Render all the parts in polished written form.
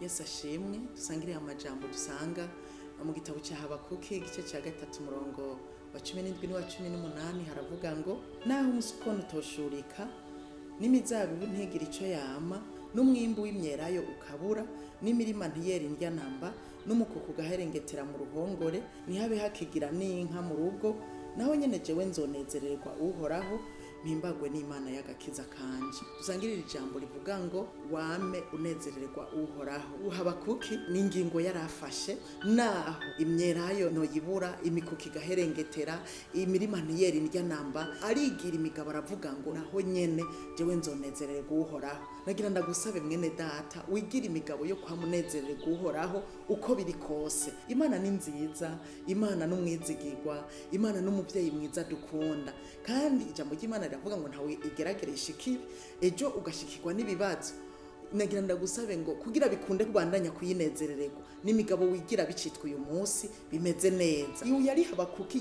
Yesu ashimwe. Dusangire amajambo dusanga mu gitabo cya Habakuki igice cya 3 umurongo wa 17 n'uwa 18 haravuga ngo naho umusukoni utoshurika n'imizabibu ntigira ico yama n'umwimbu w'imyelayo ukabura n'imirima ntiyera indya namba n'umukuku gaherengetera mu ruhongore nihabe hakigira n'inka mu rugo naho nyene jewe nzonezererwa uhoraho mimbagwe n'Imana y'agakiza kanje. Dusangirira ijambo rivuga ngo wame unezererwa uhoraho. Habakuki ni ingingo yarafashe naho imyelayo no yibura imikuki gaherengetera imirima ntiyera indya namba arigira imigabo aravuga ngo naho nyene jewe nzonezererwa uhoraho. Nagira ndagusabe mwene data wigira imigabo yo kwamunezererwa uhoraho uko biri kose. Imana ni nziza, Imana n'umwizigirwa, Imana n'umuvyeyi mwiza dukunda, kandi ijambo ry'Imana riravuga ngo ntawe igerageresha ikibi ejo ugashikirwa n'ibibazo. Nagira ndagusabe ngo kugira bikunde kubandanya kuyinezerererwa n'imigabo wigira bicitwa uyu munsi bimeze neza. Iyo yari Habakuki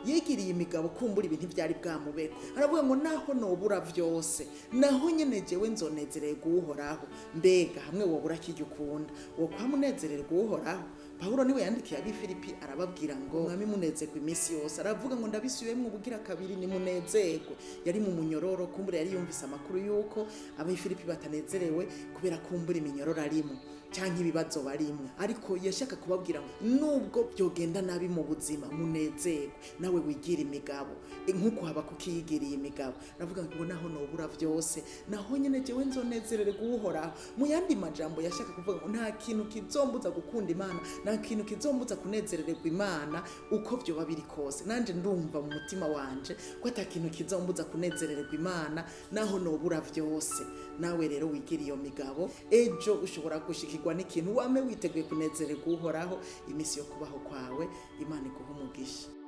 yigiriye imigabo kumbura ibintu byari bwamubeko. Aravuga ngo naho nobura vyose naho nyene jewe nzonezererwa uhoraho. Mbega hamwe wobura kiryo ukunda wo kwamunezererwa uhoraho. Paulo niwe yandikiye ab'Ifilipi arababwira ngo mwami munezerwe imisi yose. Aravuga ngo ndabisubiyemwe ubugira kabiri ni munezerwe. Yari mu munyororo kumbura yari yumvise amakuru yuko ab'Ifilipi batanezerewe kubera kumbura iminyororo arimo canke ibibazo barimo, ariko yashaka kubabwira ngo nubwo byogenda nabi mu buzima munezerwe nawe wigira imigabo nkuko Habakuki yigiriye imigabo. Aravuga ngo naho nobura vyose naho nyene jewe nzonezererwa uhoraho. Mu yandi majambo yashaka kuvuga ngo nta kintu kizombuza gukunda Imana, nta kintu kizombuza kunezerererwa Imana uko byo babiri kose. Nanje ndumva mu mutima wanje ko ata kintu kizombuza kunezerererwa Imana naho nobura vyose. Nawe rero wigira iyo migabo ejo ushobora gushikirwa n'ikintu wame witeguye kunezererwa uhoraho imisi yo kubaho kwawe. Imana iguhe umugisha.